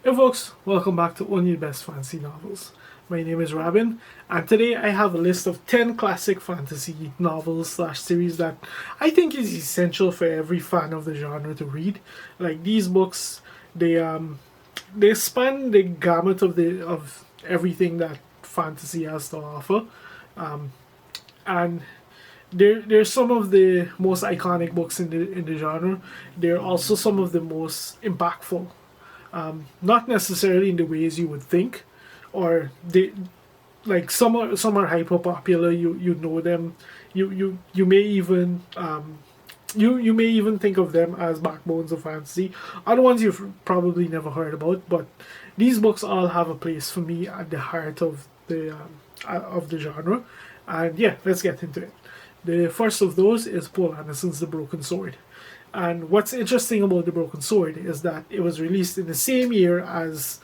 Hey folks, welcome back to Only the Best Fantasy Novels. My name is Robin, and today I have a list of 10 classic fantasy novels slash series that I think is essential for every fan of the genre to read. Like these books, they span the gamut of everything that fantasy has to offer, and they're some of the most iconic books in the genre. They're also some of the most impactful, not necessarily in the ways you would think, or they like some are hyper popular. You know them. You may even you may even think of them as backbones of fantasy. Other ones you've probably never heard about, but these books all have a place for me at the heart of the genre. And yeah, let's get into it. The first of those is Paul Anderson's The Broken Sword. And what's interesting about The Broken Sword is that it was released in the same year as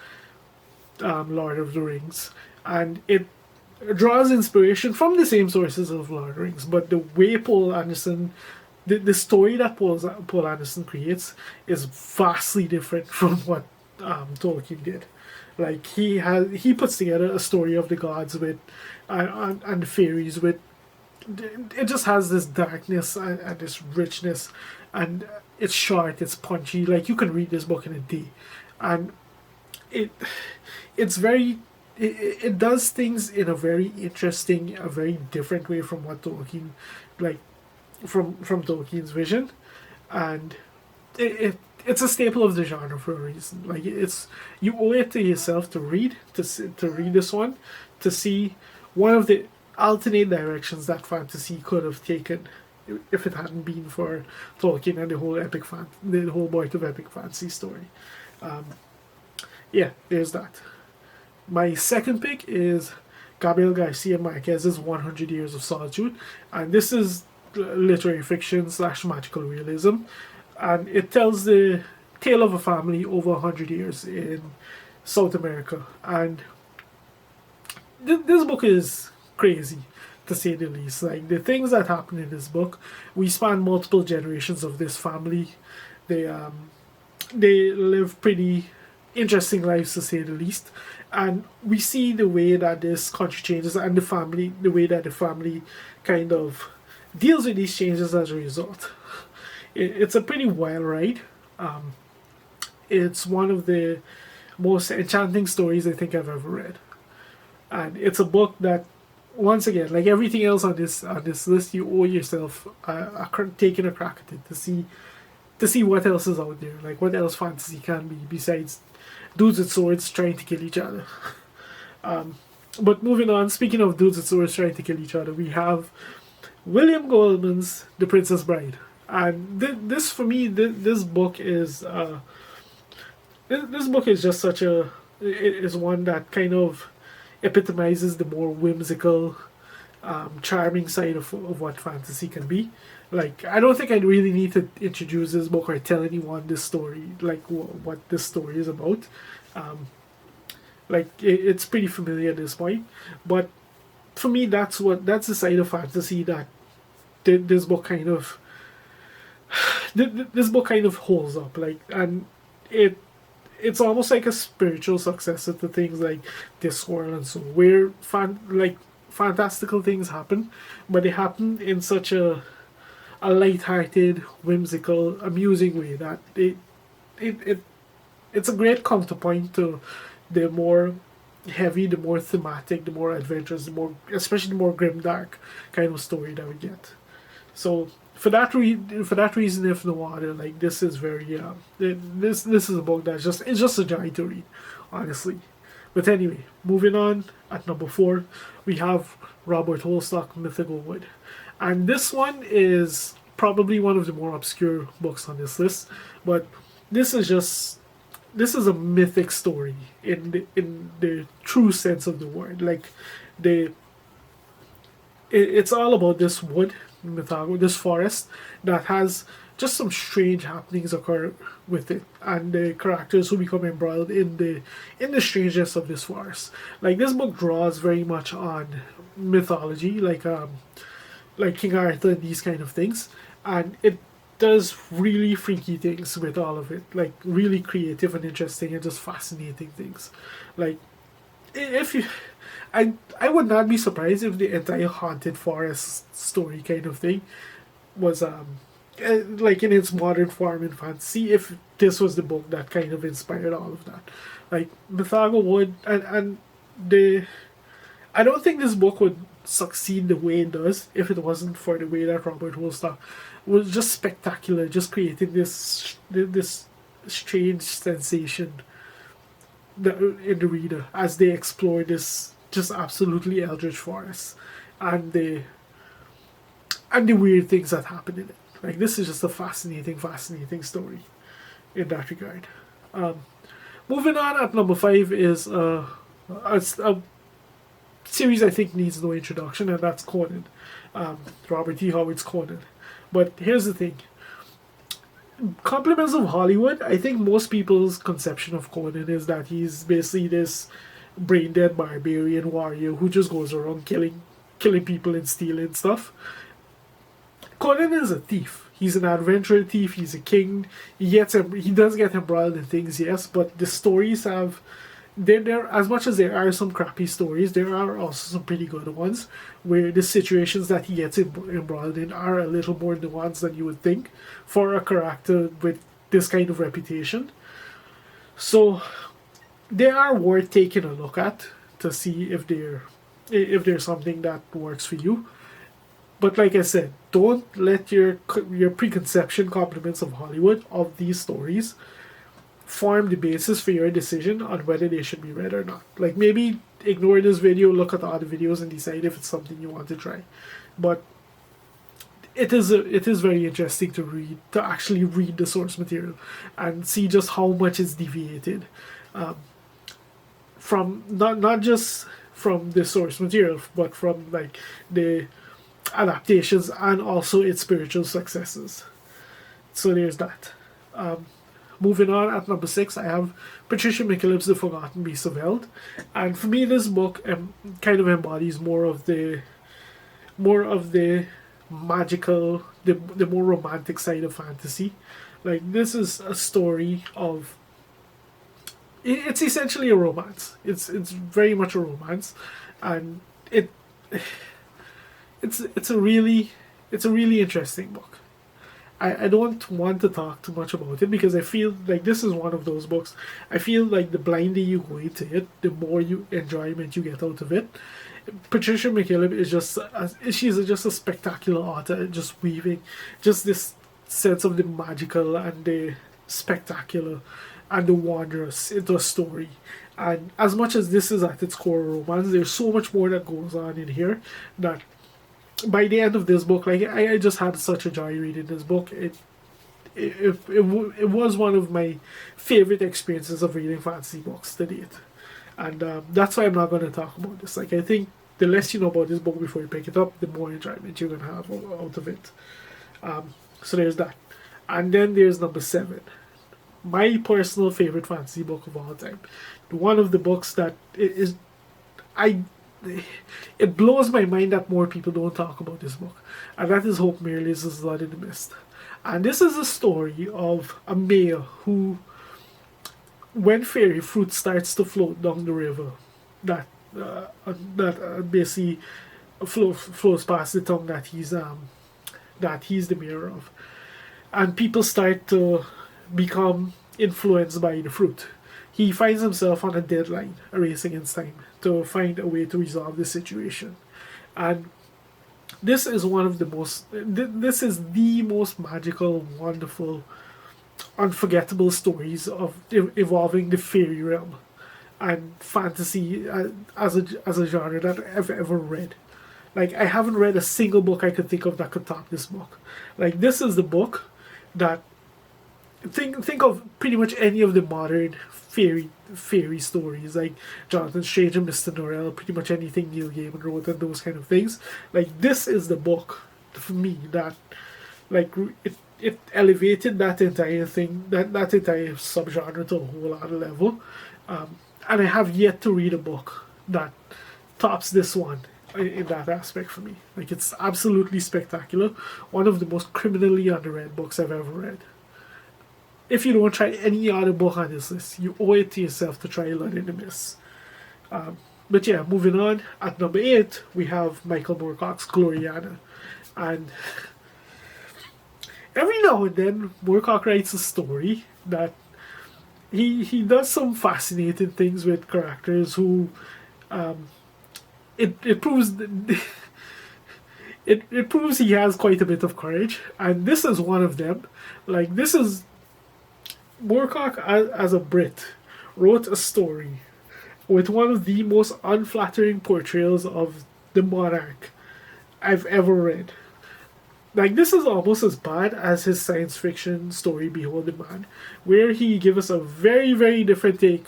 Lord of the Rings, and it draws inspiration from the same sources of Lord of the Rings. But the way Paul Anderson, the story that Paul Anderson creates, is vastly different from what Tolkien did. Like he puts together a story of the gods with and the fairies with, it just has this darkness and this richness, and it's short, it's punchy. Like you can read this book in a day, and it it's very it does things in a very interesting, a very different way from what Tolkien, like from Tolkien's vision, and it's a staple of the genre for a reason. Like it's, you owe it to yourself to read to read this one, to see one of the alternate directions that fantasy could have taken if it hadn't been for Tolkien and the whole Boyd of epic fantasy story. Um, yeah, there's that. My second pick is Gabriel Garcia Marquez's 100 Years of Solitude, and this is literary fiction slash magical realism, and it tells the tale of a family over 100 years in South America. And this book is crazy, to say the least. Like the things that happen in this book, we span multiple generations of this family. They live pretty interesting lives, to say the least, and we see the way that this country changes and the way that the family kind of deals with these changes as a result. It's a pretty wild ride. It's one of the most enchanting stories I think I've ever read, and it's a book that, once again, like everything else on this list, you owe yourself taking a crack at it to see what else is out there, like what else fantasy can be besides dudes with swords trying to kill each other. But moving on, speaking of dudes with swords trying to kill each other, we have William Goldman's The Princess Bride, and this for me, this book is this book is just such a, it is one that kind of epitomizes the more whimsical, charming side of what fantasy can be. Like, I don't think I really need to introduce this book or tell anyone this story, like what this story is about. Um, like, it's pretty familiar at this point. But for me, that's the side of fantasy that this book kind of this book kind of holds up. Like, and it's almost like a spiritual successor to things like Discworld and so, where fantastical things happen, but they happen in such a light-hearted, whimsical, amusing way that it it's a great counterpoint to the more heavy, the more thematic, the more adventurous, the more, especially the more grimdark kind of story that we get. So for that reason, if no other, like this is very this is a book that's just, it's just a joy to read, honestly. But anyway, moving on, at number 4, we have Robert Holstock, Mythical Wood. And this one is probably one of the more obscure books on this list, but this is just, this is a mythic story in the true sense of the word. Like the it's all about this wood, this forest that has just some strange happenings occur with it, and the characters who become embroiled in the strangeness of this forest. Like this book draws very much on mythology, like King Arthur and these kind of things, and it does really freaky things with all of it, like really creative and interesting and just fascinating things. Like if you, I would not be surprised if the entire haunted forest story kind of thing was like in its modern form in fantasy, if this was the book that kind of inspired all of that. Like Mythical would, and the I don't think this book would succeed the way it does if it wasn't for the way that Robert Wollstock was just spectacular, just creating this strange sensation in the reader as they explore this just absolutely eldritch forest and the weird things that happen in it. Like this is just a fascinating story in that regard. Moving on at number 5 is a series I think needs no introduction, and that's Conan. Robert E. Howard's Conan. But here's the thing. Compliments of Hollywood, I think most people's conception of Conan is that he's basically this brain dead barbarian warrior who just goes around killing people and stealing stuff. Conan is a thief. He's an adventurer thief. He's a king. He does get embroiled in things, yes, but the stories have there as much as there are some crappy stories, there are also some pretty good ones where the situations that he gets embroiled in are a little more nuanced than you would think for a character with this kind of reputation. So they are worth taking a look at to see if there's something that works for you. But like I said, don't let your preconception compliments of Hollywood of these stories form the basis for your decision on whether they should be read or not. Like maybe ignore this video, look at the other videos and decide if it's something you want to try. But it is very interesting to actually read the source material and see just how much it's deviated from not just from the source material, but from like the adaptations and also its spiritual successes. So there's that. Moving on, at number 6, I have Patricia McKillip's The Forgotten Beasts of Eld, and for me, this book kind of embodies more of the magical, the more romantic side of fantasy. Like this is a story of. It's essentially a romance. It's very much a romance, and it's a really interesting book. I don't want to talk too much about it because I feel like this is one of those books. I feel like the blinder you go into it, the more enjoyment you get out of it. Patricia McKillip is she's just a spectacular author, just weaving just this sense of the magical and the spectacular and the wondrous into a story. And as much as this is at its core romance, there's so much more that goes on in here that by the end of this book, like I just had such a joy reading this book. It was one of my favorite experiences of reading fantasy books to date, and that's why I'm not going to talk about this. Like I think the less you know about this book before you pick it up, the more enjoyment you're going to have out of it. So there's that, and then there's number 7, my personal favorite fantasy book of all time. One of the books that it blows my mind that more people don't talk about this book, and that is Hope Mirrlees' Blood in the Mist. And this is a story of a male who, when fairy fruit starts to float down the river, that basically flows past the town that he's the mayor of, and people start to become influenced by the fruit. He finds himself on a deadline, a race against time, to find a way to resolve the situation. And this is this is the most magical, wonderful, unforgettable stories of evolving the fairy realm and fantasy as a genre that I've ever read. Like, I haven't read a single book I could think of that could top this book. Like, this is the book that think of pretty much any of the modern fairy stories, like Jonathan Strange and Mr. Norrell, pretty much anything Neil Gaiman wrote and those kind of things. Like, this is the book for me that, like, it elevated that entire thing, that entire subgenre to a whole other level. And I have yet to read a book that tops this one in that aspect for me. Like, it's absolutely spectacular. One of the most criminally underread books I've ever read. If you don't try any other book on this list, you owe it to yourself to try Lord in the Mist. But yeah, moving on. At number 8, we have Michael Moorcock's Gloriana. And every now and then, Moorcock writes a story that he does some fascinating things with characters who it proves it proves he has quite a bit of courage, and this is one of them. Like, this is Moorcock as a Brit wrote a story with one of the most unflattering portrayals of the monarch I've ever read. Like, this is almost as bad as his science fiction story Behold the Man, where he gives us a very, very different take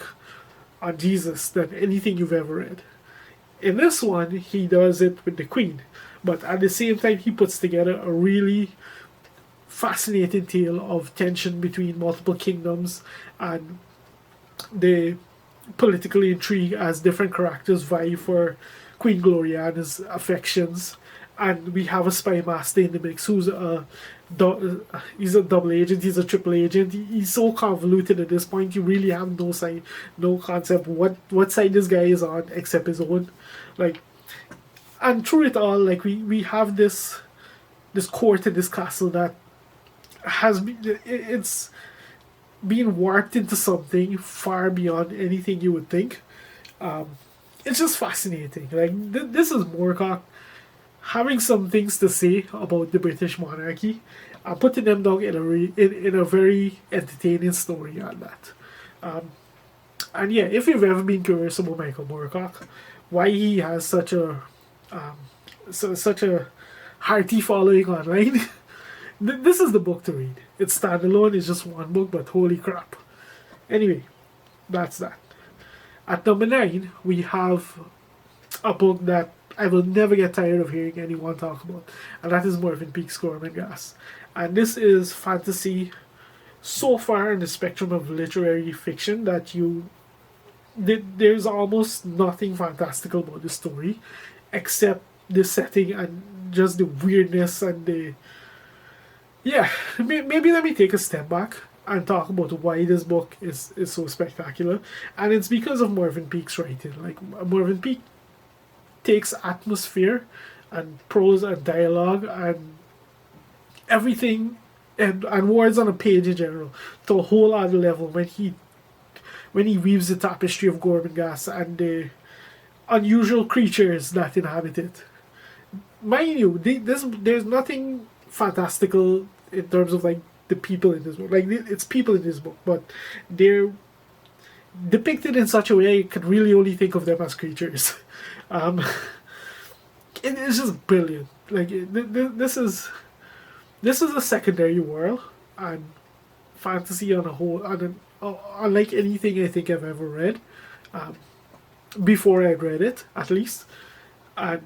on Jesus than anything you've ever read. In this one, he does it with the Queen, but at the same time he puts together a really fascinating tale of tension between multiple kingdoms and the political intrigue as different characters vie for Queen Gloriana's affections. And we have a spy master in the mix who's he's a double agent, he's a triple agent. He's so convoluted at this point, you really have no concept what side this guy is on except his own. Like, and through it all, like, we have this court and this castle that it's being warped into something far beyond anything you would think. It's just fascinating. Like, this is Moorcock having some things to say about the British monarchy and putting them down in a very entertaining story on that. And yeah, if you've ever been curious about Michael Moorcock, why he has such a hearty following online, this is the book to read. It's standalone, it's just one book, but holy crap. Anyway, that's that. At number 9, we have a book that I will never get tired of hearing anyone talk about, and that is Mervyn Peake's Gormenghast. And this is fantasy so far in the spectrum of literary fiction that there's almost nothing fantastical about the story except the setting and just the weirdness and the... Yeah, maybe let me take a step back and talk about why this book is so spectacular. And it's because of Mervyn Peake's writing. Like, Mervyn Peake takes atmosphere and prose and dialogue and everything and words on a page in general to a whole other level when he weaves the tapestry of Gormenghast and the unusual creatures that inhabit it. Mind you, there's nothing fantastical in terms of, like, the people in this book. Like, it's people in this book, but they're depicted in such a way you could really only think of them as creatures. It is just brilliant. Like, this is a secondary world and fantasy on a whole, unlike anything I think I've ever read before I read it, at least. And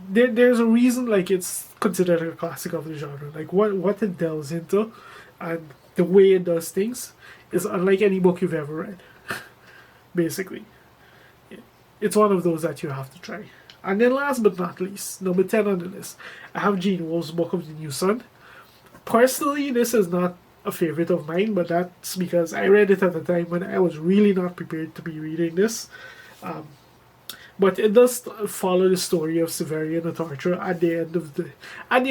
there's a reason, like, it's considered a classic of the genre. Like, what it delves into and the way it does things is unlike any book you've ever read. Basically, it's one of those that you have to try. And then last but not least, number 10 on the list, I have Gene Wolfe's Book of the New Sun. Personally, this is not a favorite of mine, but that's because I read it at a time when I was really not prepared to be reading this. But it does follow the story of Severian the Torturer at the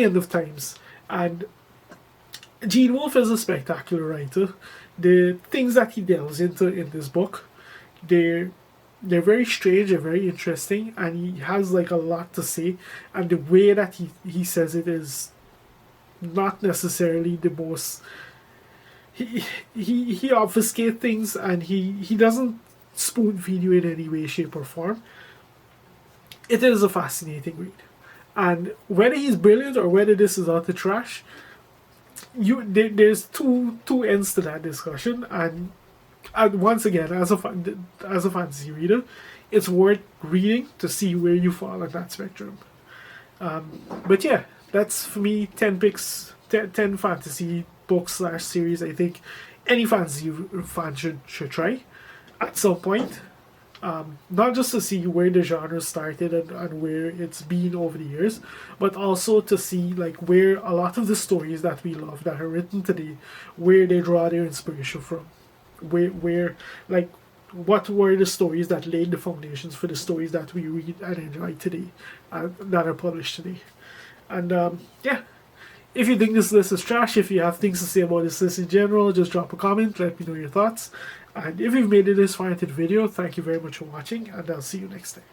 end of times. And Gene Wolfe is a spectacular writer. The things that he delves into in this book, they're very strange, they're very interesting, and he has, like, a lot to say, and the way that he says it is not necessarily the most... He obfuscates things, and he doesn't spoon feed you in any way, shape or form. It is a fascinating read, and whether he's brilliant or whether this is utter trash, there's two ends to that discussion, and once again, as a fantasy reader, it's worth reading to see where you fall on that spectrum. But yeah, that's for me 10 picks, 10 fantasy books / series I think any fantasy fan should try at some point. Not just to see where the genre started and where it's been over the years, but also to see like where a lot of the stories that we love that are written today, where they draw their inspiration from, where like what were the stories that laid the foundations for the stories that we read and enjoy today, that are published today. And yeah, if you think this list is trash, if you have things to say about this list in general, just drop a comment, let me know your thoughts. And if you've made it this far into the video, thank you very much for watching, and I'll see you next time.